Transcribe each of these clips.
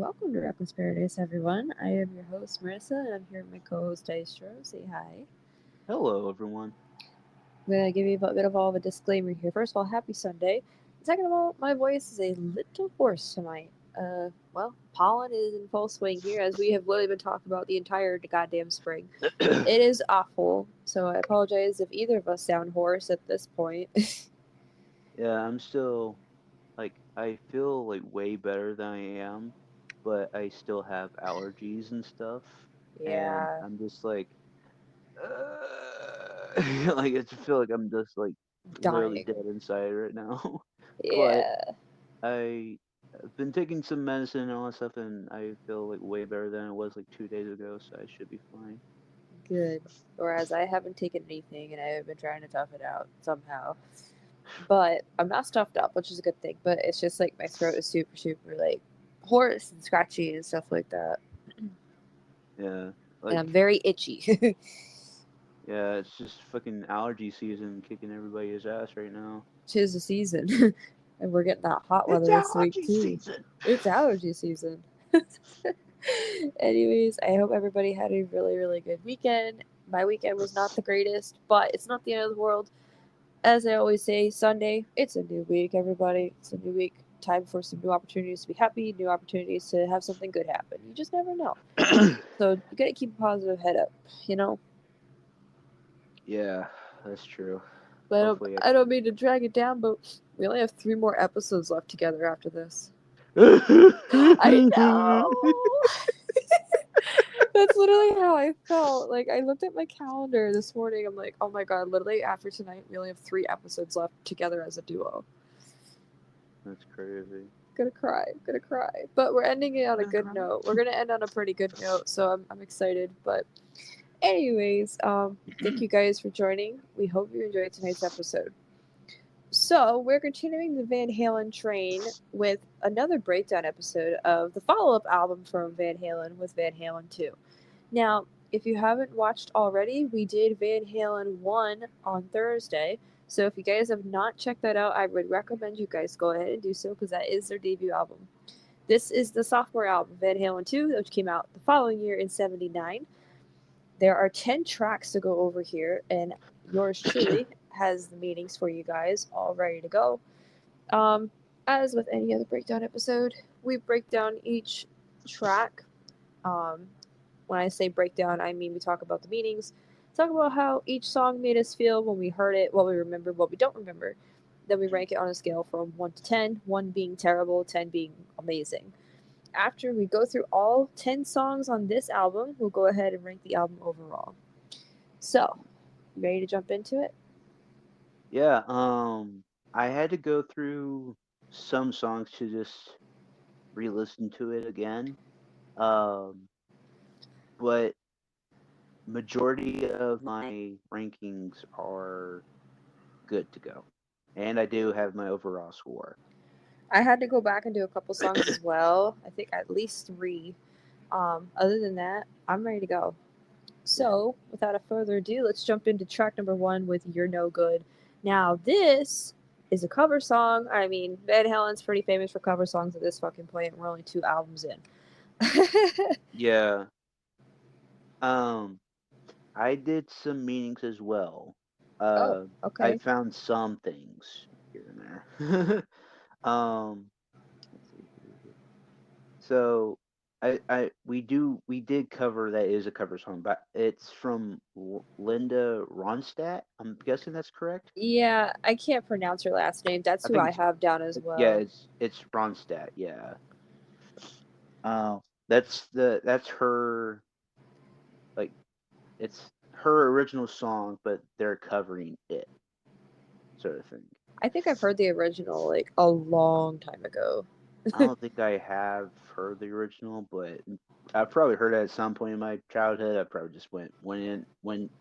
welcome to Reckless Paradise, everyone. I am your host, Marissa, and I'm here with my co-host, Dystro. Say hi. Hello, everyone. I'm going to give you a bit of all of a disclaimer here. First of all, happy Sunday. Second of all, my voice is a little hoarse tonight. Pollen is in full swing here, as we have literally been talking about the entire goddamn spring. It is awful, so I apologize if either of us sound hoarse at this point. Yeah, I'm still I feel like way better than I am, but I still have allergies and stuff, and Yeah, I'm just like, like I just feel like I'm just like literally dying. dead inside right now. But Yeah. I have been taking some medicine and all that stuff, and I feel like way better than I was like 2 days ago, so I should be fine. Good. Whereas I haven't taken anything and I have been trying to tough it out somehow. But I'm not stuffed up, which is a good thing. But it's just like my throat is super, super like hoarse and scratchy and stuff like that. Yeah, And I'm like very itchy. yeah, it's just fucking allergy season kicking everybody's ass right now. Tis the season. And we're getting that hot It's weather this week allergy too. season. It's allergy season. Anyways, I hope everybody had a really, really good weekend. My weekend was not the greatest, but it's not the end of the world. As I always say, Sunday, it's a new week, everybody. It's a new week. Time for some new opportunities to be happy, new opportunities to have something good happen. You just never know. So you gotta keep a positive head up, you know? Yeah, that's true. But Hopefully I don't mean to drag it down, but we only have 3 more episodes left together after this. I know! That's literally how I felt. Like, I looked at my calendar this morning. I'm like, oh my god, literally after tonight, we only have 3 episodes left together as a duo. That's crazy. Gonna cry, gonna cry. But we're ending it on a good note. We're gonna end on a pretty good note, so I'm excited. But anyways, thank you guys for joining. We hope you enjoyed tonight's episode. So we're continuing the Van Halen train with another breakdown episode of the follow-up album from Van Halen with Van Halen 2. Now, if you haven't watched already, we did Van Halen 1 on Thursday. So if you guys have not checked that out, I would recommend you guys go ahead and do so because that is their debut album. This is the sophomore album, Van Halen 2, which came out the following year in 79. There are 10 tracks to go over here, and yours truly has the meanings for you guys all ready to go. Um, as with any other breakdown episode, we break down each track. Um, when I say breakdown, I mean we talk about the meanings, talk about how each song made us feel when we heard it, what we remember, what we don't remember. Then we rank it on a scale from 1 to 10, 1 being terrible, 10 being amazing. After we go through all 10 songs on this album, we'll go ahead and rank the album overall. So, ready to jump into it? Yeah, I had to go through some songs to just re-listen to it again. Um, but majority of my rankings are good to go. And I do have my overall score. I had to go back and do a couple songs as well. I think at least 3. Other than that, I'm ready to go. Yeah. So, without a further ado, let's jump into track number 1 with You're No Good. Now, this is a cover song. I mean, Van Halen's pretty famous for cover songs at this fucking point, and we're only 2 albums in. Yeah. Um, I did some meanings as well. Oh, I okay. found some things here and there. um, let's see here. So we did cover that is a cover song, but it's from Linda Ronstadt. I'm guessing that's correct. Yeah, I can't pronounce her last name. That's I who think I have down as yeah, well. it's Ronstadt. Yeah. That's her, like, it's her original song, but they're covering it, sort of thing. I think I've heard the original like a long time ago. I don't think I have heard the original, but I've probably heard it at some point in my childhood. I probably just went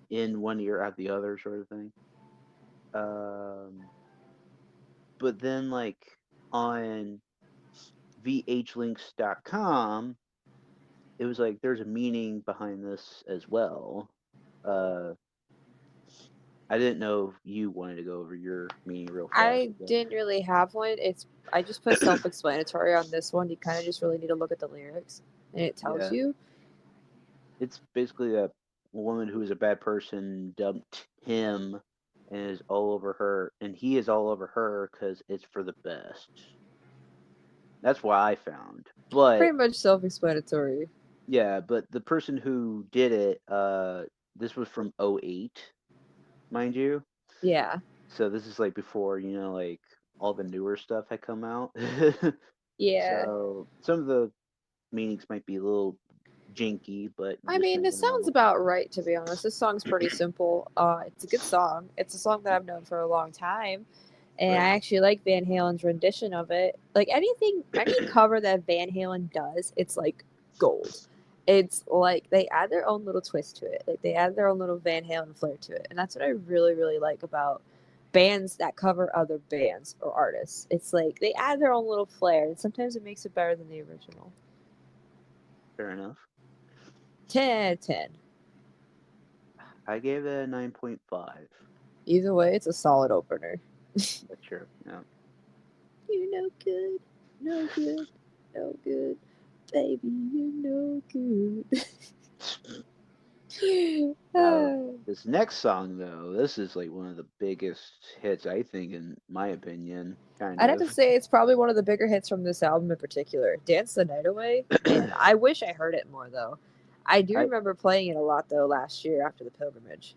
in one ear out the other, sort of thing. Um, but then like on vhlinks.com, it was like there's a meaning behind this as well. Uh, I didn't know if you wanted to go over your meaning real fast I again. didn't really have one. I just put self-explanatory on this one. You kind of just really need to look at the lyrics, and it tells Yeah, you. it's basically a woman who is a bad person dumped him and is all over her, and he is all over her because it's for the best. That's what I found. But Pretty much self-explanatory. yeah, but the person who did it, this was from '08, mind you. Yeah, So this is like before, like all the newer stuff had come out. yeah. So some of the meanings might be a little jinky, but you I just mean, it never sounds know. about right to be honest. This song's pretty simple. It's a good song. It's a song that I've known for a long time, and I Right. actually like Van Halen's rendition of it. Like any cover that Van Halen does, it's like gold. It's like they add their own little twist to it. Like they add their own little Van Halen flair to it, and that's what I really really like about bands that cover other bands or artists. It's like they add their own little flair, and sometimes it makes it better than the original. Fair enough. 10 out of 10. I gave it a 9.5. Either way, it's a solid opener. But sure. Yeah. You're no good, no good, no good, baby. You're no good. Now, Ah. this next song, though, this is like one of the biggest hits, I think, in my opinion. Kind I'd have to of. say it's probably one of the bigger hits from this album in particular. Dance the Night Away. Man, I wish I heard it more though. I do I remember playing it a lot though last year after the pilgrimage.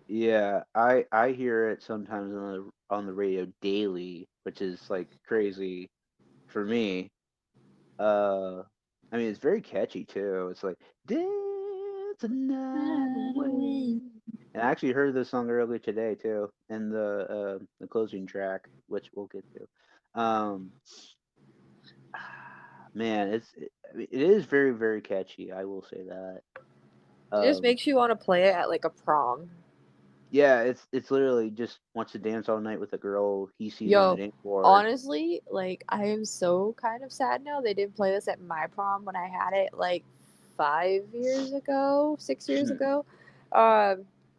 Yeah, I hear it sometimes on the radio daily, which is like crazy for me. Uh, I mean, it's very catchy too. It's like dance the night Night away. away. And I actually heard this song earlier today too, in the closing track, which we'll get to. Man, I mean, it is very very catchy. I will say that. It just Um, makes you want to play it at like a prom. yeah, it's literally just wants to dance all night with a girl he sees on the Yo, dance floor. honestly, like I am so kind of sad now they didn't play this at my prom when I had it like 5 years ago, 6 years ago.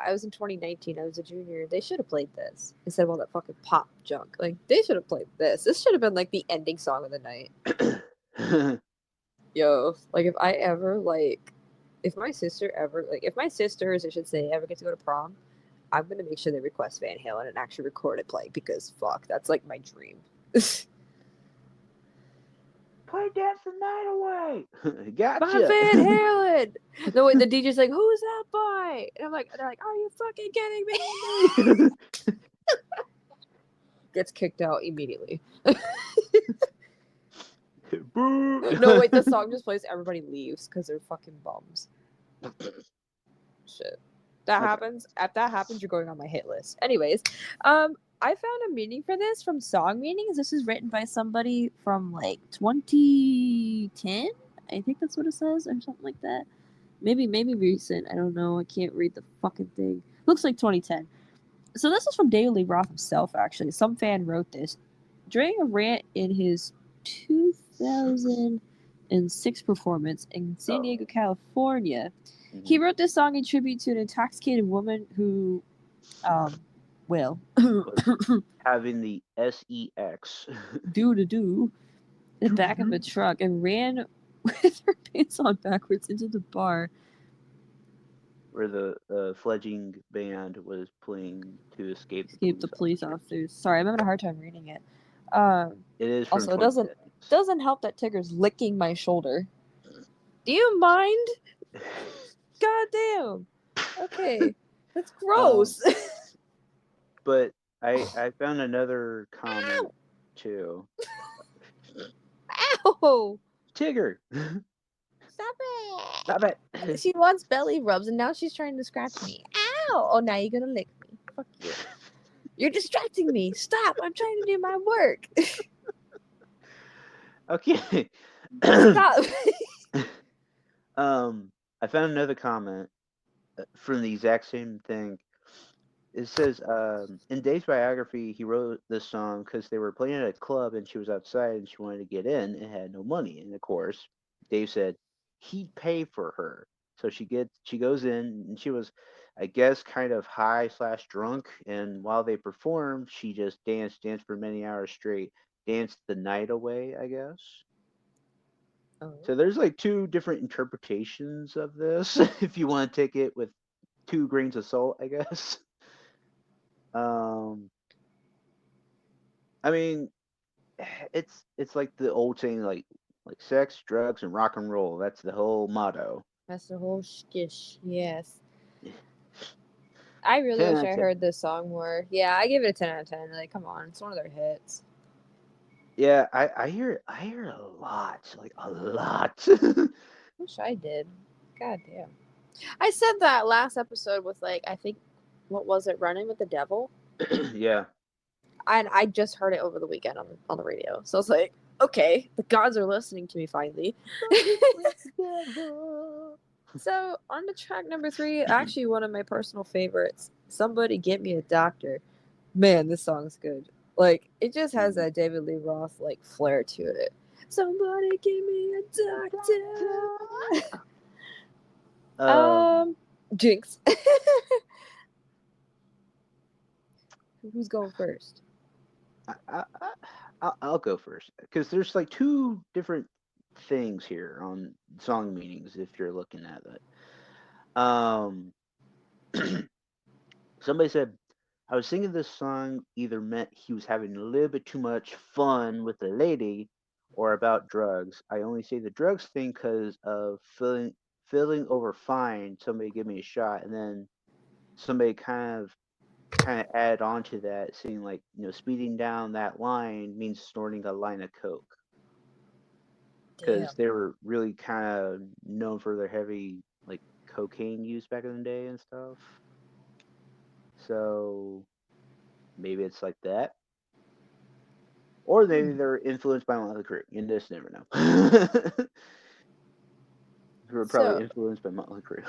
I was in 2019. I was a junior. They should have played this instead of all that fucking pop junk. Like they should have played this. This should have been like the ending song of the night. Yo, like if my sisters, I should say, ever get to go to prom, I'm gonna make sure they request Van Halen and actually record it playing because fuck, that's like my dream. Play Dance the Night Away. My Gotcha. Van Halen. No wait, the DJ's like, "Who's that by?" And I'm like, they're like, "Are you fucking kidding me?" Gets kicked out immediately. Boo. No wait, the song just plays. Everybody leaves because they're fucking bums. Shit. That Okay. happens. If that happens, you're going on my hit list. Anyways, I found a meaning for this from Song Meanings. This is written by somebody from like 2010. I think that's what it says, or something like that. Maybe recent. I don't know. I can't read the fucking thing. Looks like 2010. So this is from David Lee Roth himself. Actually, some fan wrote this during a rant in his 2006 performance in San Oh. Diego, California. He Mhm. wrote this song in tribute to an intoxicated woman who, well, Was having the sex. do to do the back of a truck and ran with her pants on backwards into the bar. Where the fledgling band was playing to escape the Escaped the police police officers. officers. Sorry, I'm having a hard time reading it. Um, It is from Also, it 2010. doesn't help that Tigger's licking my shoulder. Do you mind? God damn. Okay, that's um, gross. but I found another comment Ow! too. Ow! Tigger, Stop stop it. it! She wants belly rubs, and now she's trying to scratch me. Ow! Oh, now you're gonna lick me. Fuck you. You're distracting me. Stop! I'm trying to do my work. Okay. Stop. I found another comment from the exact same thing. It says, in Dave's biography, he wrote this song because they were playing at a club and she was outside and she wanted to get in and had no money. And of course, Dave said he'd pay for her. So she goes in, and she was, I guess, kind of high slash drunk. And while they performed, she just danced for many hours straight, danced the night away, I guess. Oh. So there's like two different interpretations of this, if you want to take it with 2 grains of salt, I guess. Um, I mean, it's like the old saying, like sex, drugs, and rock and roll. That's the whole motto. That's the whole shtish. Yes. I really 10 wish out of I 10. heard this song more. Yeah, I give it a 10 out of 10. Like, come on, it's one of their hits. Yeah, I hear it a lot, like a lot. Wish I did. God damn. I said that last episode with like I think what was it, Running with the Devil? Yeah. And I just heard it over the weekend on the radio. So it's like, okay, the gods are listening to me finally. So on to track number 3, actually one of my personal favorites. Somebody Get Me a Doctor. Man, this song's good. Like it just has that David Lee Roth like flair to it. Somebody give me a doctor. Um, Jinx. Who's going first? I'll go first because there's like two different things here on song meanings if you're looking at it. Somebody said, I was thinking this song either meant he was having a little bit too much fun with the lady or about drugs. I only say the drugs thing because of feeling over fine. Somebody give me a shot, and then somebody kind of add on to that, saying like, speeding down that line means snorting a line of coke Damn. because they were really kind of known for their heavy like cocaine use back in the day and stuff. So maybe it's like that. Or maybe they're influenced by Motley Crue. You just never know. We're probably So influenced by Motley Crue.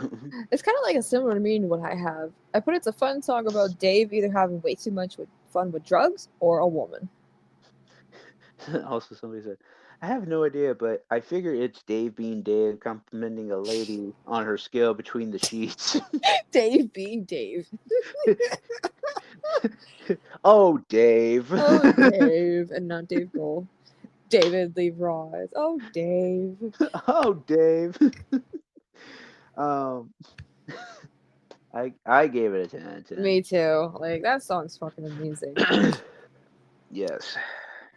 it's kind of like a similar meaning to what I have. I put it's a fun song about Dave either having way too much fun with drugs or a woman. Also, somebody said, I have no idea, but I figure it's Dave being Dave complimenting a lady on her skill between the sheets. Dave being Dave. Oh, Dave. Oh, Dave, and not Dave Grohl. David Lee Roth. Oh, Dave. Oh, Dave. um, I gave it a 10 out of 10. Me too. Like that song's fucking amazing. Yes.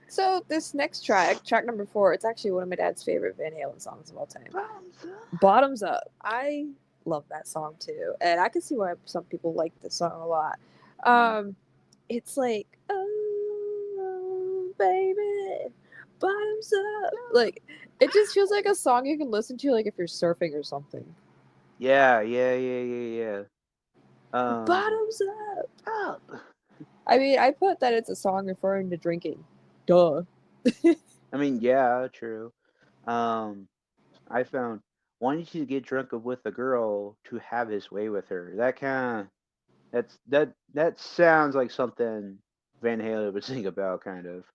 So this next track number 4, it's actually one of my dad's favorite Van Halen songs of all time. Bottoms Up. I love that song too, and I can see why some people like this song a lot. It's like, oh baby, bottoms up. Like it just feels like a song you can listen to like if you're surfing or something. Yeah. Bottoms Up. I mean, I put that it's a song referring to drinking. Duh. I mean, yeah, true. I found wanting to get drunk with a girl to have his way with her. That sounds like something Van Halen would sing about, kind of.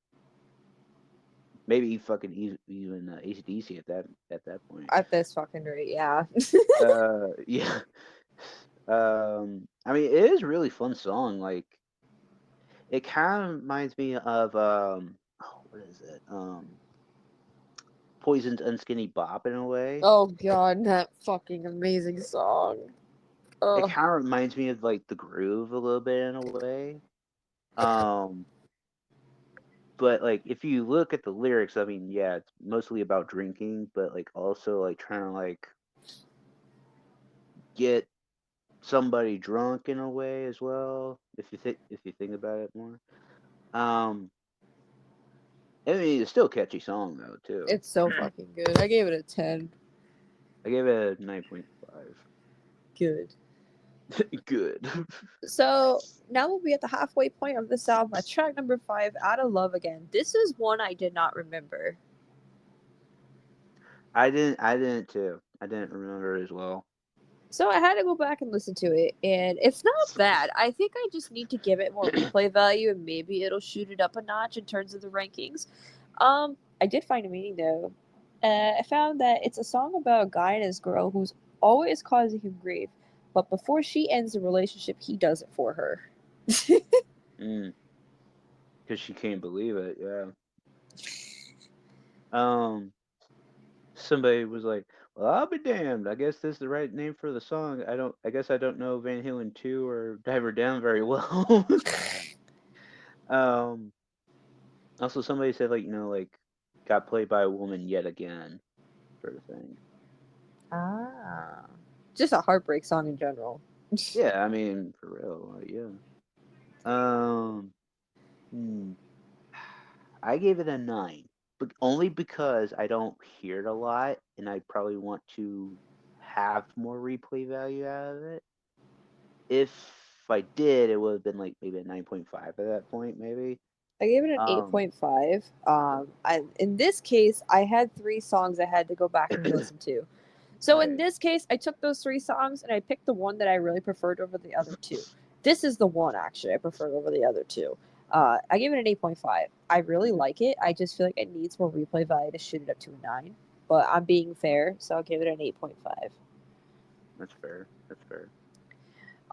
Maybe fucking even AC/DC at that point. At this fucking rate, yeah. Yeah. I mean, it is a really fun song. Like, it kind of reminds me of what is it? Poison's Unskinny Bop in a way. Oh god, that fucking amazing song. It Oh. kind of reminds me of like the groove a little bit in a way. Um, but like if you look at the lyrics, I mean, yeah, it's mostly about drinking, but like also like trying to like get somebody drunk in a way as well. If you think about it more. Um, I mean, it's still a catchy song though too. It's so fucking good. I gave it a 10. I gave it a 9.5. Good. Good. So now we'll be at the halfway point of this album at track number 5, Out of Love Again. This is one I did not remember. I didn't too. I didn't remember it as well. So I had to go back and listen to it, and it's not bad. I think I just need to give it more replay value, and maybe it'll shoot it up a notch in terms of the rankings. I did find a meaning though. I found that it's a song about a guy and his girl who's always causing him grief. But before she ends the relationship, he does it for her. Mm, because she can't believe it. Yeah. Um, somebody was like, "Well, I'll be damned. I guess this is the right name for the song. I don't. I guess I don't know Van Halen 2 or Dive Her Down very well." um, also somebody said like like got played by a woman yet again, sort of thing. Ah. Just a heartbreak song in general. Yeah, I mean for real. Yeah. Um, hmm, I gave it a 9, but only because I don't hear it a lot, and I probably want to have more replay value out of it. If I did, it would have been like maybe a 9.5 at that point, maybe. I gave it an Um, 8.5. In this case, I had three songs I had to go back and listen to. So in right. this case, I took those three songs and I picked the one that I really preferred over the other two. This is the one actually I preferred over the other two. I gave it an 8.5. I really Mhm. like it. I just feel like it needs more replay value to shoot it up to a 9. But I'm being fair, so I'll give it an 8.5. That's fair. That's fair.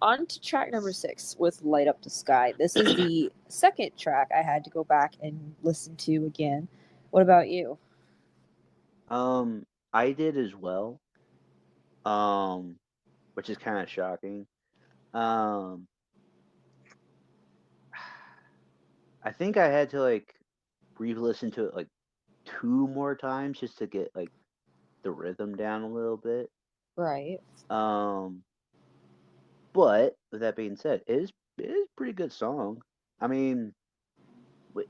On to track number 6 with Light Up the Sky. This is the second track I had to go back and listen to again. What about you? Um, I did as well. Um, which is kind of shocking. Um, I think I had to like re-listen to it like 2 more times just to get like the rhythm down a little bit. Right. Um, but with that being said, it is a pretty good song. I mean,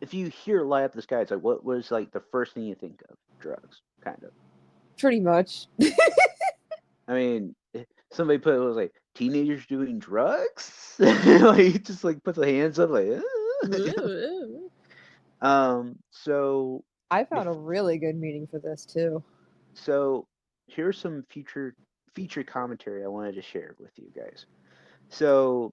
if you hear "Light Up the Sky," it's like what was like the first thing you think of? Drugs, kind of. Pretty much. I mean, somebody put it was like teenagers doing drugs, like he just like puts the hands up like. So I found a if really good meaning for this too. so, here's some future feature commentary I wanted to share with you guys. So,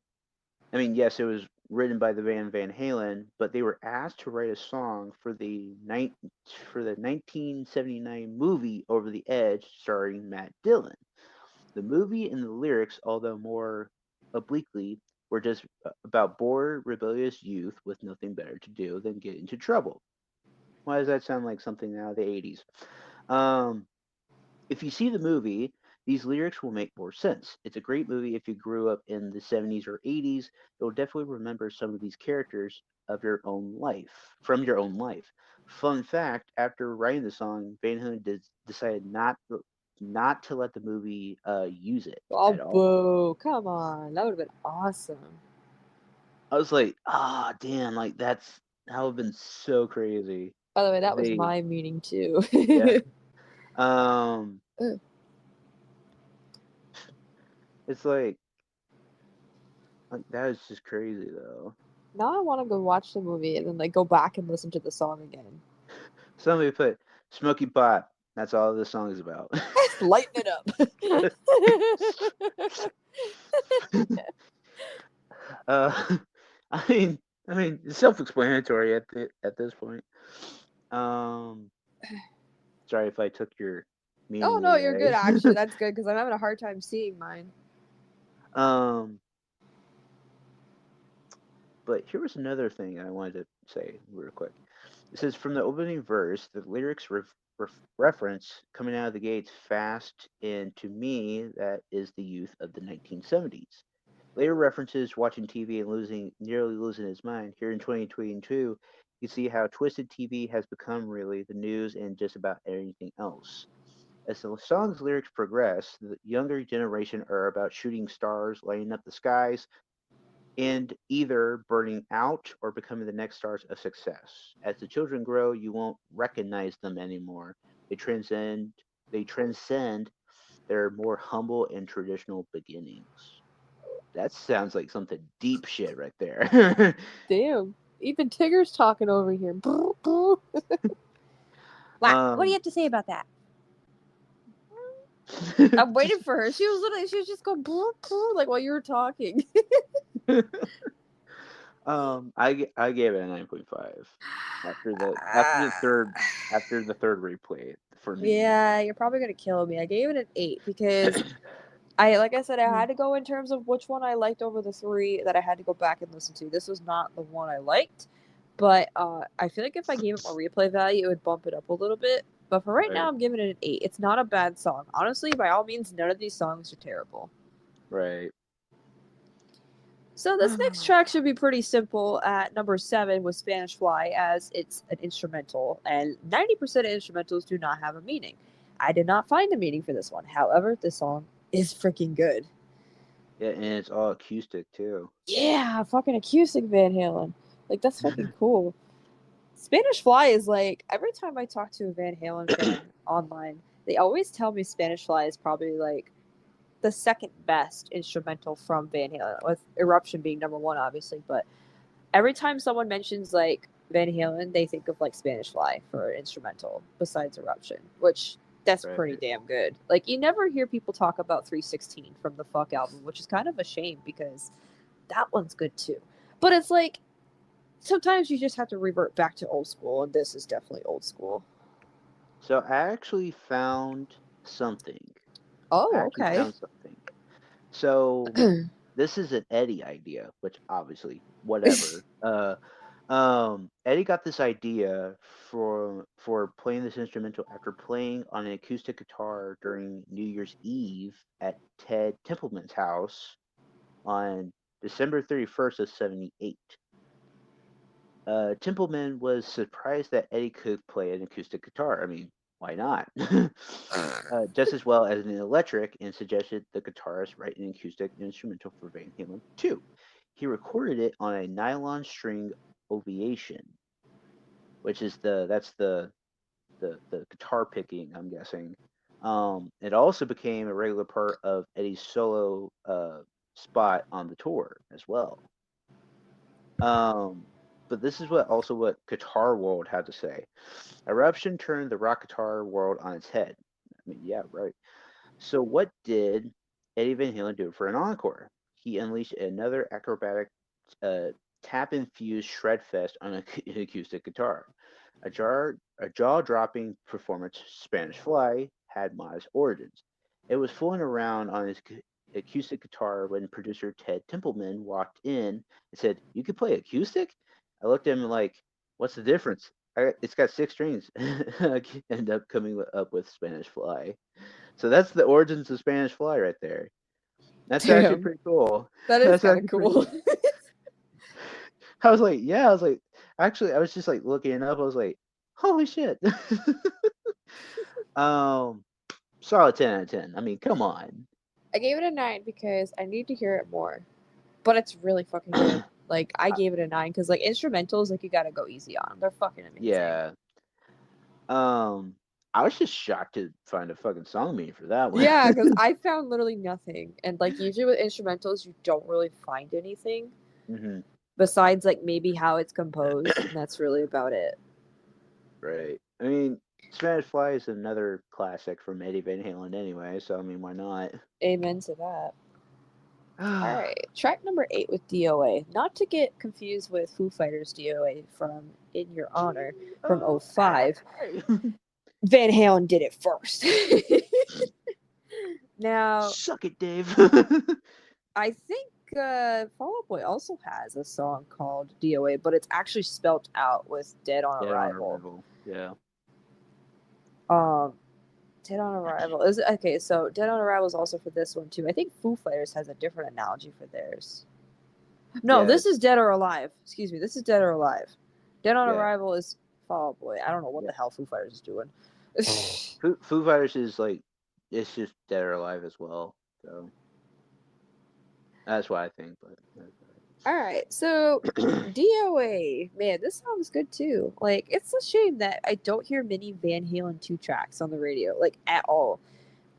I mean, yes, it was written by the band Van Halen, but they were asked to write a song for the 1979 movie Over the Edge, starring Matt Dillon. The movie and the lyrics, although more obliquely, were just about bored, rebellious youth with nothing better to do than get into trouble. Why does that sound like something out of the 80s? Um, if you see the movie, these lyrics will make more sense. It's a great movie if you grew up in the 70s or 80s. You'll definitely remember some of these characters of your own life, from your own life. Fun fact, after writing the song, Van Halen decided not to let the movie use it Oh, at all. boo. Come on. That would have been awesome. I was like, ah, damn, like that would have been so crazy. By the way, that was They, my meaning too. yeah. Um, it's like that is just crazy though. Now I want to go watch the movie and then like go back and listen to the song again. Somebody put Smoky Pot. That's all this song is about. Lighten it up. uh, I mean, it's self-explanatory at this point. Um, sorry if I took your Oh meaning no, you're good away. actually. That's good because I'm having a hard time seeing mine. um, but here was another thing I wanted to say real quick. It says from the opening verse, the lyrics reference coming out of the gates fast, and to me, that is the youth of the 1970s. Later references watching TV and nearly losing his mind. Here in 2022, you see how twisted TV has become really the news and just about anything else. As the song's lyrics progress, the younger generation are about shooting stars, lighting up the skies, and either burning out or becoming the next stars of success. As the children grow, you won't recognize them anymore. They transcend they transcend their more humble and traditional beginnings. That sounds like something deep shit right there. Damn. Even Tigger's talking over here. What do you um have to say about that? I'm waiting for her. She was just going like while you were talking. I gave it a 9.5 after the third replay for me. Yeah, you're probably gonna kill me. I gave it an 8 because Like I said, I had to go in terms of which one I liked over the three that I had to go back and listen to. This was not the one I liked, but I feel like if I gave it more replay value, it would bump it up a little bit. But for right now, Right. I'm giving it an 8. It's not a bad song. Honestly, by all means, none of these songs are terrible. Right. So this next track should be pretty simple. At number 7 was Spanish Fly, as it's an instrumental, and 90% of instrumentals do not have a meaning. I did not find a meaning for this one. However, this song is freaking good. Yeah, and it's all acoustic too. Yeah, fucking acoustic Van Halen. Like, that's fucking cool. Spanish Fly is like, every time I talk to a Van Halen fan online, they always tell me Spanish Fly is probably like the second best instrumental from Van Halen, with Eruption being number one, obviously. But every time someone mentions like Van Halen, they think of like Spanish Fly for instrumental besides Eruption, which that's pretty Right. damn good. Like, you never hear people talk about 316 from the Fuck album, which is kind of a shame because that one's good too. But it's like sometimes you just have to revert back to old school, and this is definitely old school. So I actually found something. I Oh, actually okay. found something. So this is an Eddie idea, which obviously whatever. Eddie got this idea for playing this instrumental after playing on an acoustic guitar during New Year's Eve at Ted Templeman's house on December 31st of '78. Templeman was surprised that Eddie could play an acoustic guitar. I mean, why not? Just as well as an electric, and suggested the guitarist write an acoustic instrumental for Van Halen 2. He recorded it on a nylon string ovation, which is the guitar picking, I'm guessing. It also became a regular part of Eddie's solo spot on the tour as well. Um, but this is what Guitar World had to say. Eruption turned the rock guitar world on its head. I mean, yeah, right. So what did Eddie Van Halen do for an encore? He unleashed another acrobatic uh, tap-infused shred fest on an acoustic guitar. A jaw-dropping performance, Spanish Fly, had modest origins. It was fooling around on his acoustic guitar when producer Ted Templeman walked in and said, "You could play acoustic?" I looked at him like, "What's the difference? It's got 6 strings." I end up coming up with Spanish Fly. So that's the origins of Spanish Fly right there. That's actually Damn, pretty cool. that is That's kind of actually pretty cool. cool. I was like, yeah, I was like, actually, I was just like looking it up. I was like, holy shit. um, Solid 10 out of 10. I mean, come on. I gave it a 9 because I need to hear it more, but it's really fucking good. Like, I Uh, gave it a 9 because like instrumentals, like, you gotta go easy on them. They're fucking amazing. yeah. Um, I was just shocked to find a fucking song meaning for that one. Yeah, because I found literally nothing, and like usually with instrumentals, you don't really find anything hmm besides like maybe how it's composed, and that's really about it. Right. I mean, Spanish Fly is another classic from Eddie Van Halen anyway, so I mean, why not? Amen to that. All right, track number 8 with DOA. Not to get confused with Foo Fighters DOA from In Your Honor from '05. Van Halen did it first. Now, Suck it, Dave. I think Fall Out Boy also has a song called DOA, but it's actually spelt out with Dead on Dead on Arrival. Arrival. Yeah. Um, Dead on Arrival is okay. So Dead on Arrival is also for this one too. I think Foo Fighters has a different analogy for theirs. No, Yeah. this is Dead or Alive. Excuse me, this is Dead or Alive. Dead on Yeah. Arrival is Fall Out Boy. I don't know what Yeah. the hell Foo Fighters is doing. Foo Fighters is like, it's just Dead or Alive as well. So that's what I think. But All right, so DOA, man, this song's good too. Like, it's a shame that I don't hear many Van Halen 2 tracks on the radio, like at all.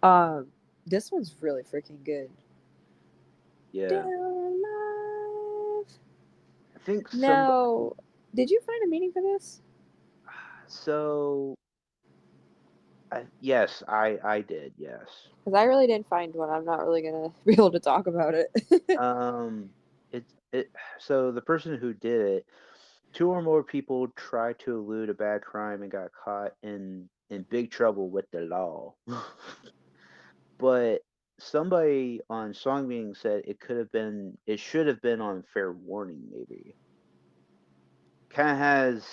Um, this one's really freaking good. Dead yeah, or Alive. I think some. Now, did you find a meaning for this? So yes, I did. Yes. Because I really didn't find one. I'm not really gonna be able to talk about it. Um, it. So the person who did it, two or more people tried to elude a bad crime and got caught in big trouble with the law. But somebody on Song Meaning said it should have been on Fair Warning, maybe. Kind of has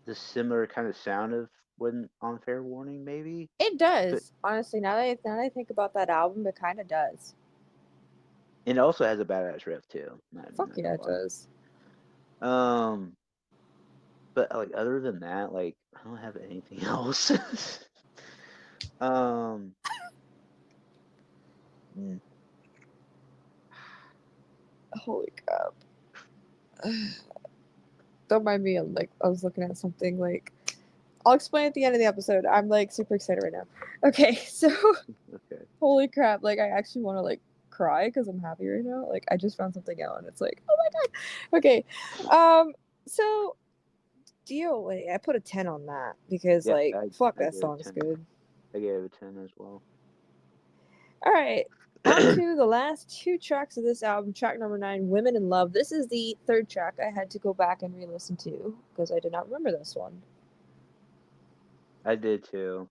the similar kind of sound of when on Fair Warning, maybe. It Could does. Honestly, now that I think about that album, it kind of does. and it also has a badass riff too. Fuck Not yeah, gonna it does. lie. But like other than that, like I don't have anything else. um, mm, Holy crap. Don't mind me. I'm like, I was looking at something like. I'll explain at the end of the episode. I'm like super excited right now. Okay, so okay. holy crap! Like I actually want to like cry because I'm happy right now. Like I just found something out and it's like, oh my god. Okay, so Dio, wait, I put a 10 on that because Yeah, like fuck I that gave it song's 10. good. I gave it 10 as well. All right. On to the last two tracks of this album, track number 9, Women in Love. This is the third track I had to go back and re listen to because I did not remember this one. I did too.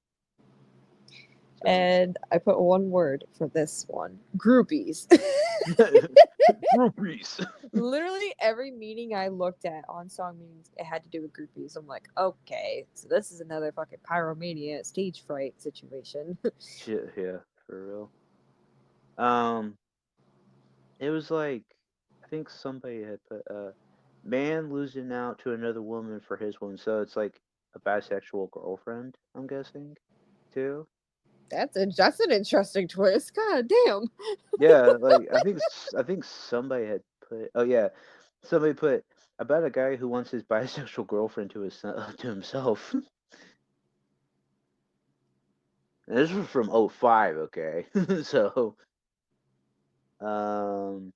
So And I put one word for this one, groupies. groupies. Literally every meeting I looked at on song meetings, it had to do with groupies. I'm like, okay, so this is another fucking pyromania stage fright situation. Shit, yeah, for real. Um, it was like I think somebody had put man losing out to another woman for his woman. So it's like a bisexual girlfriend, I'm guessing, too. That's an interesting twist. God damn. Yeah, like I think somebody had put. Oh yeah, somebody put about a guy who wants his bisexual girlfriend to his to himself. And this was from '05, okay? So, um,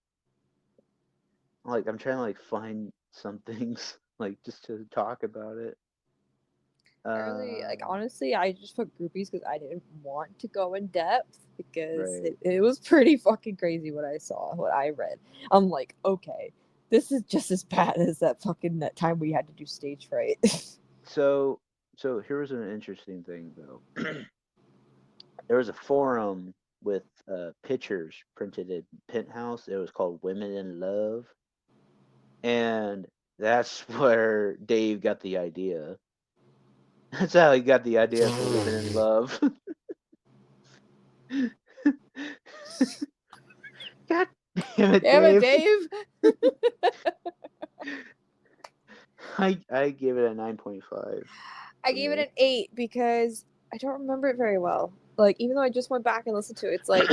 like I'm trying to like find some things like just to talk about it. I really like Um, honestly I just put groupies because I didn't want to go in depth because right. it was pretty fucking crazy what I saw, what I read. I'm like, okay, this is just as bad as that time we had to do stage fright. So, so here's an interesting thing though. There was a forum with pictures printed in Penthouse. It was called Women in Love, and that's where Dave got the idea. That's how he got the idea for Women in Love. God damn it, Damn it, Dave! Dave. I give it a 9.5 I for gave it me. an 8 because I don't remember it very well. Like, even though I just went back and listened to it, it's like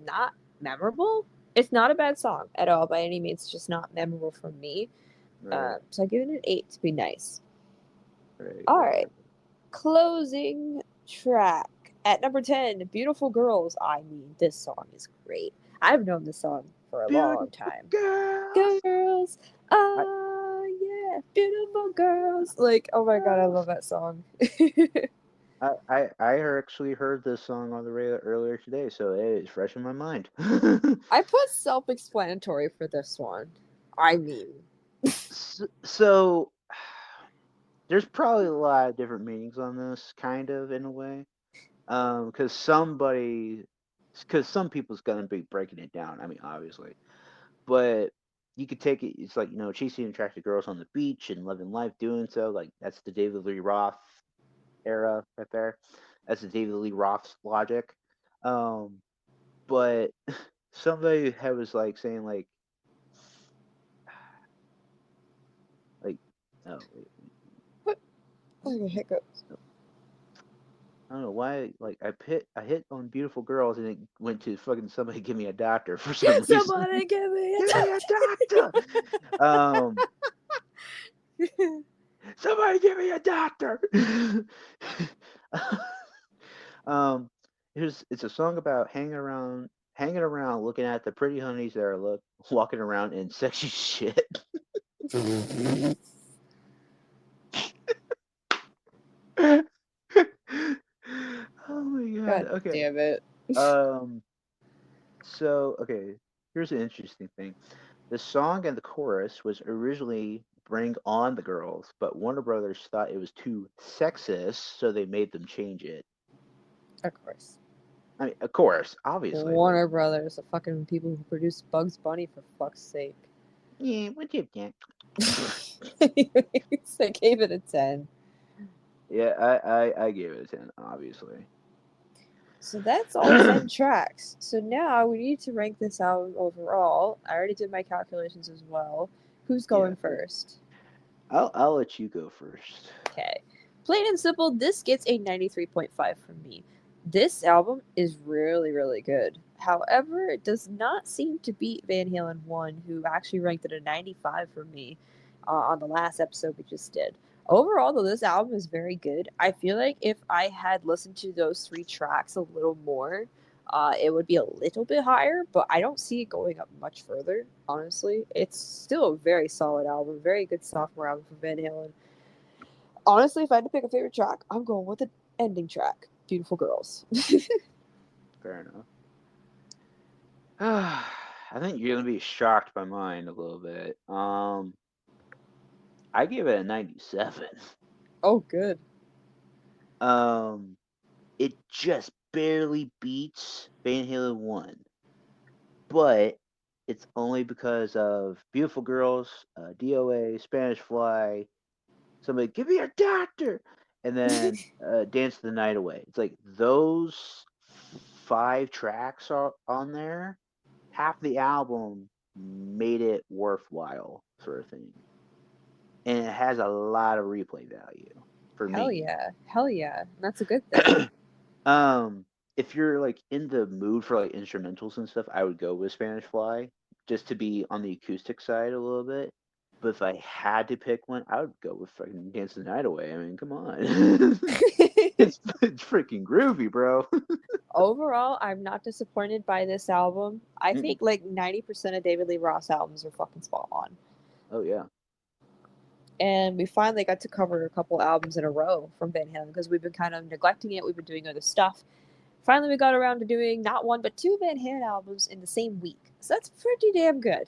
not memorable. It's not a bad song at all by any means. It's just not memorable for me. Right, So I give it an 8 to be nice. right, All right. exactly. Closing track. At number 10, Beautiful Girls. I mean, this song is great. I've known this song for a long Beautiful time. girls. Girls. I, Yeah. Beautiful girls. Like, oh my god, I love that song. I actually heard this song on the radio earlier today, so it is fresh in my mind. I put self explanatory for this one. I mean, So, there's probably a lot of different meanings on this, kind of in a way. Because because some people's gonna be breaking it down. I mean, obviously, but you could take it. It's like chasing attractive girls on the beach and living life doing so. Like that's the David Lee Roth era right there. That's the David Lee Roth's logic. Um, but somebody had was like saying like oh wait, what? Oh, hiccups. I don't know why like I hit on beautiful girls and it went to fucking somebody give me a doctor for some reason. Somebody give me a Give me a doctor. Um, somebody give me a doctor. um, it's a song about hanging around, looking at the pretty honeys that are walking around in sexy shit. Oh my god. God Okay. damn it. Um. So okay. Here's an interesting thing. The song and the chorus was originally "Bring On the Girls," but Warner Brothers thought it was too sexist, so they made them change it. Of course. I mean, of course, obviously. Warner Brothers, the fucking people who produced Bugs Bunny, for fuck's sake. Yeah, what you think? Anyways, I gave it a 10. Yeah, I gave it a 10, obviously. So that's all 10 tracks. So now we need to rank this album overall. I already did my calculations as well. Who's Yeah, going first? I'll let you go first. Okay. Plain and simple, this gets a 93.5 from me. This album is really, really good. However, it does not seem to beat Van Halen 1, who actually ranked it a 95 for me on the last episode we just did. Overall, though, this album is very good. I feel like if I had listened to those three tracks a little more, it would be a little bit higher, but I don't see it going up much further, honestly. It's still a very solid album, very good sophomore album for Van Halen. Honestly, if I had to pick a favorite track, I'm going with the ending track, Beautiful Girls. Fair enough. I think you're gonna be shocked by mine a little bit. I give it a 97. Oh, good. Um, it just barely beats Van Halen 1, but it's only because of Beautiful Girls, DOA, Spanish Fly, somebody give me a doctor, and then Dance the Night Away. It's like those 5 tracks are on there. Half the album made it worthwhile, sort of thing, and it has a lot of replay value for Hell me. yeah. Hell yeah. That's a good thing. um, if you're like in the mood for like instrumentals and stuff, I would go with Spanish Fly just to be on the acoustic side a little bit. But if I had to pick one, I would go with fucking Dance the Night Away. I mean, come on. It's freaking groovy, bro. Overall, I'm not disappointed by this album. I Mm. think like 90% of David Lee Roth albums are fucking spot on. Oh yeah. And we finally got to cover a couple albums in a row from Van Halen because we've been kind of neglecting it. We've been doing other stuff. Finally, we got around to doing not one but two Van Halen albums in the same week. So that's pretty damn good.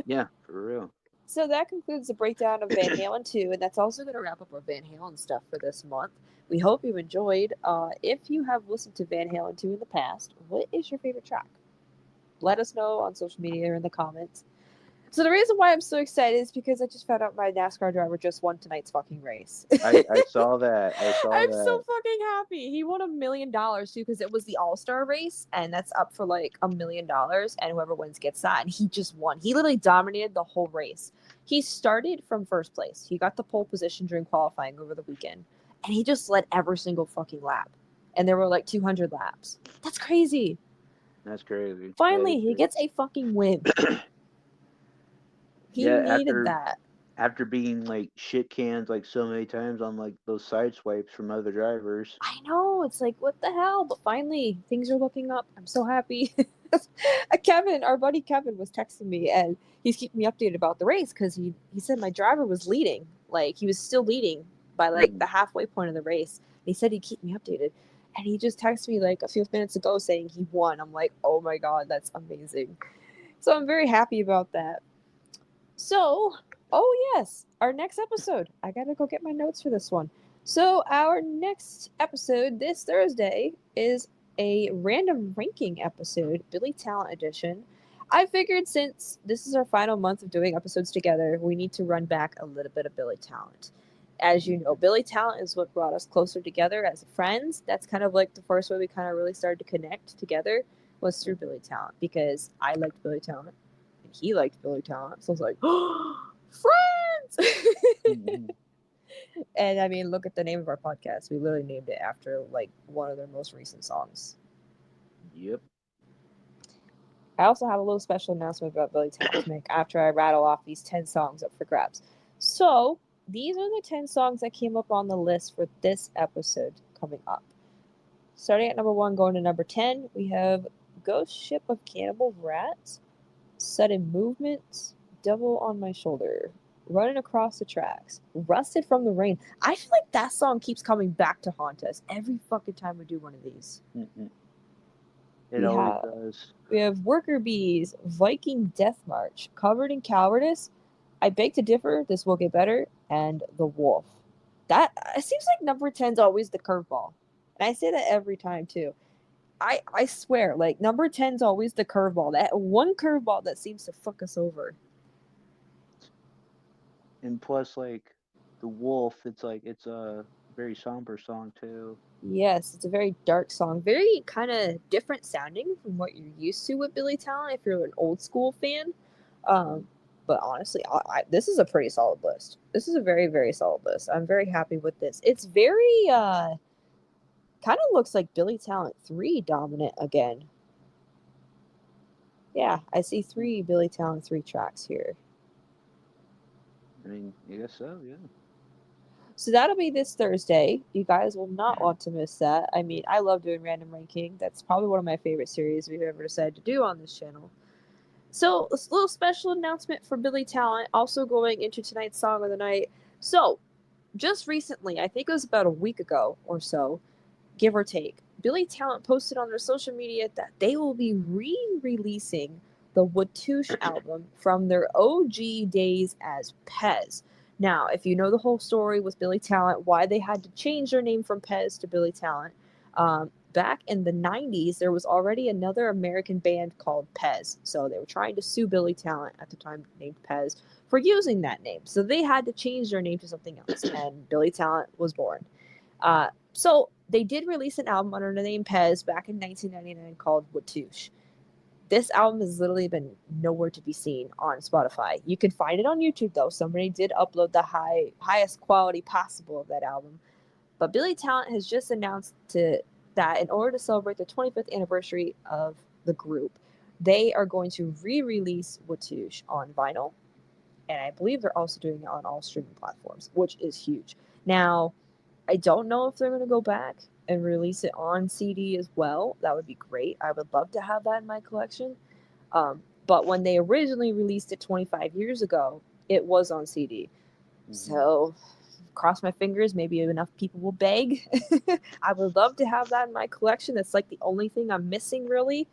Yeah, for real. So that concludes the breakdown of Van Halen 2, and that's also going to wrap up our Van Halen stuff for this month. We hope you enjoyed. If you have listened to Van Halen 2 in the past, what is your favorite track? Let us know on social media or in the comments. So the reason why I'm so excited is because I just found out my NASCAR driver just won tonight's fucking race. I saw that. I saw I'm so that. fucking happy. He won $1 million too because it was the All Star race, and that's up for like $1 million, and whoever wins gets that. And he just won. He literally dominated the whole race. He started from first place. He got the pole position during qualifying over the weekend, and he just led every single fucking lap. And there were like 200 laps. That's crazy. That's crazy. Finally, he gets a fucking win. He Yeah, needed that. after being like shit cans like so many times on like those side swipes from other drivers. I know. It's like, what the hell? But finally, things are looking up. I'm so happy. Kevin, our buddy Kevin, was texting me and he's keeping me updated about the race because he said my driver was leading. Like, he was still leading by like the halfway point of the race. And he said he'd keep me updated. And he just texted me like a few minutes ago saying he won. I'm like, oh my God, that's amazing. So I'm very happy about that. So, oh yes, our next episode. I gotta go get my notes for this one. So, our next episode this Thursday is a random ranking episode, Billy Talent edition. I figured since this is our final month of doing episodes together, we need to run back a little bit of Billy Talent. As you know, Billy Talent is what brought us closer together as friends. That's kind of like the first way we kind of really started to connect together was through Billy Talent because I liked Billy Talent and he liked Billy Talent. So I was like, oh, friends! Mm-hmm. And I mean, look at the name of our podcast. We literally named it after like one of their most recent songs. Yep. I also have a little special announcement about Billy Talent to make after I rattle off these 10 songs up for grabs. So, these are the 10 songs that came up on the list for this episode coming up. Starting at number 1, going to number 10, we have Ghost Ship of Cannibal Rats, Sudden Movement, Devil on My Shoulder, Running Across the Tracks, Rusted from the Rain. I feel like that song keeps coming back to haunt us every fucking time we do one of these. Mm-hmm. It always does. We have Worker Bees, Viking Death March, Covered in Cowardice, I Beg to Differ, This Will Get Better, and The Wolf. That it seems like number 10 is always the curveball. And I say that every time too. I swear, like number 10's always the curveball. That one curveball that seems to fuck us over. And plus, like the wolf, it's a very somber song too. Yes, it's a very dark song, very kind of different sounding from what you're used to with Billy Talent if you're an old school fan. Mhm. Um, but honestly, this is a pretty solid list. This is a very, very solid list. I'm very happy with this. It's very kind of looks like Billy Talent 3 dominant again. Yeah, I see three Billy Talent 3 tracks here. I mean, I guess so. Yeah. So that'll be this Thursday. You guys will not want to miss that. I mean, I love doing random ranking. That's probably one of my favorite series we've ever decided to do on this channel. So, a little special announcement for Billy Talent, also going into tonight's song of the night. So, just recently, I think it was about a week ago or so, give or take, Billy Talent posted on their social media that they will be re-releasing the Watouche album from their OG days as Pez. Now, if you know the whole story with Billy Talent, why they had to change their name from Pez to Billy Talent, back in the 90s, there was already another American band called Pez. So they were trying to sue Billy Talent at the time named Pez for using that name. So they had to change their name to something else, and Billy Talent was born. So they did release an album under the name Pez back in 1999 called Watouche. This album has literally been nowhere to be seen on Spotify. You can find it on YouTube though. Somebody did upload the highest quality possible of that album. But Billy Talent has just announced that in order to celebrate the 25th anniversary of the group, they are going to re-release Watouche on vinyl, and I believe they're also doing it on all streaming platforms, which is huge. Now, I don't know if they're going to go back and release it on CD as well. That would be great. I would love to have that in my collection. But when they originally released it 25 years ago, it was on CD. Hmm. So, cross my fingers, maybe enough people will beg. I would love to have that in my collection. That's like the only thing I'm missing, really.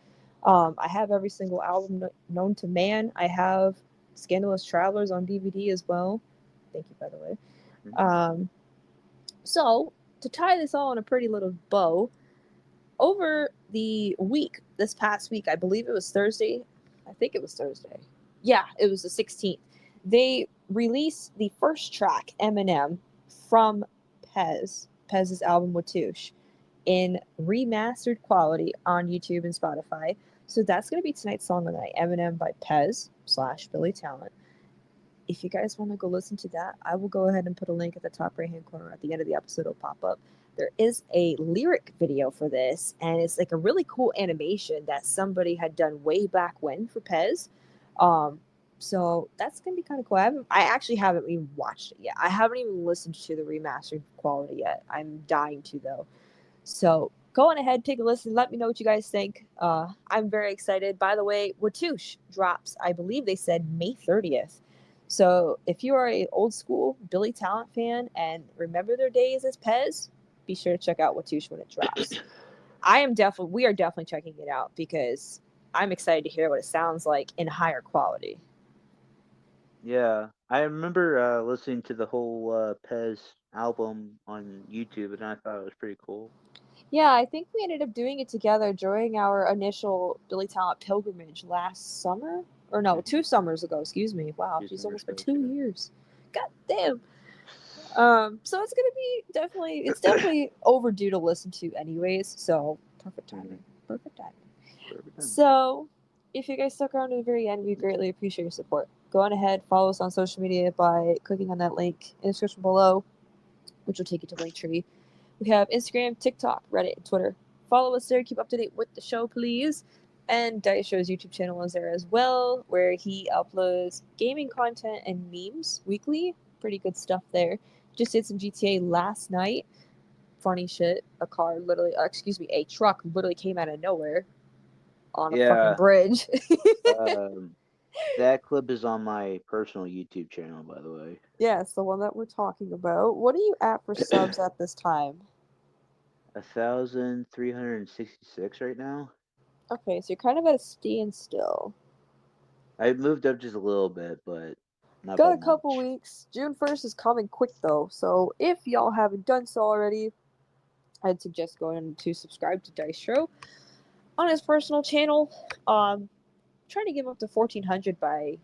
I have every single album known to man. I have Scandalous Travelers on DVD as well. Thank you, by the way. Hmm. Um, so, to tie this all in a pretty little bow, over the week, this past week, I believe it was Thursday. I think it was Thursday. Yeah, it was the 16th. They released the first track, Eminem, from Pez's album Watouche, in remastered quality on YouTube and Spotify. So that's going to be tonight's song of the night, Eminem by Pez / Billy Talent. If you guys want to go listen to that, I will go ahead and put a link at the top right hand corner. At the end of the episode, it'll pop up. There is a lyric video for this, and it's like a really cool animation that somebody had done way back when for Pez. Um, so that's gonna be kind of cool. I actually haven't even watched it yet. I haven't even listened to the remastered quality yet. I'm dying to though. So go on ahead, take a listen. Let me know what you guys think. I'm very excited. By the way, Watouche drops, I believe they said May 30th. So if you are a old school Billy Talent fan and remember their days as Pez, be sure to check out Watouche when it drops. We are definitely checking it out because I'm excited to hear what it sounds like in higher quality. Yeah, I remember listening to the whole Pez album on YouTube, and I thought it was pretty cool. Yeah, I think we ended up doing it together during our initial Billy Talent pilgrimage last summer. Or no, Hmm. 2 summers ago, excuse me. Wow, Two she's summers almost been ago, 2 years. God damn. So it's gonna be definitely overdue to listen to anyways, so perfect Hmm. timing. Perfect timing. Perfect time. So if you guys stuck around to the very end, we greatly appreciate your support. Go on ahead, follow us on social media by clicking on that link in the description below, which will take you to Linktree. We have Instagram, TikTok, Reddit, and Twitter. Follow us there. Keep up to date with the show, please. And Dystro's YouTube channel is there as well, where he uploads gaming content and memes weekly. Pretty good stuff there. Just did some GTA last night. Funny shit. A truck literally came out of nowhere on a fucking Yeah, bridge. um, that clip is on my personal YouTube channel, by the way. Yeah, it's the one that we're talking about. What are you at for subs at this time? 1,366 right now. Okay, so you're kind of at a standstill. I moved up just a little bit, but not by Got a couple much. weeks. June 1st is coming quick though, so if y'all haven't done so already, I'd suggest going to subscribe to Dystro. on his personal channel. Trying to get him up to 1,400 by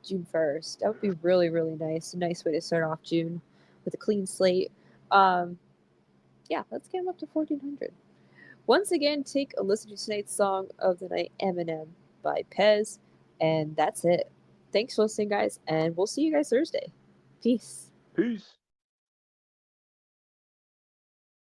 June 1st. That would be really, really nice. A nice way to start off June with a clean slate. Um, yeah, let's get him up to 1,400. Once again, take a listen to tonight's song of the night, Eminem by Pez. And that's it. Thanks for listening, guys, and we'll see you guys Thursday. Peace. Peace.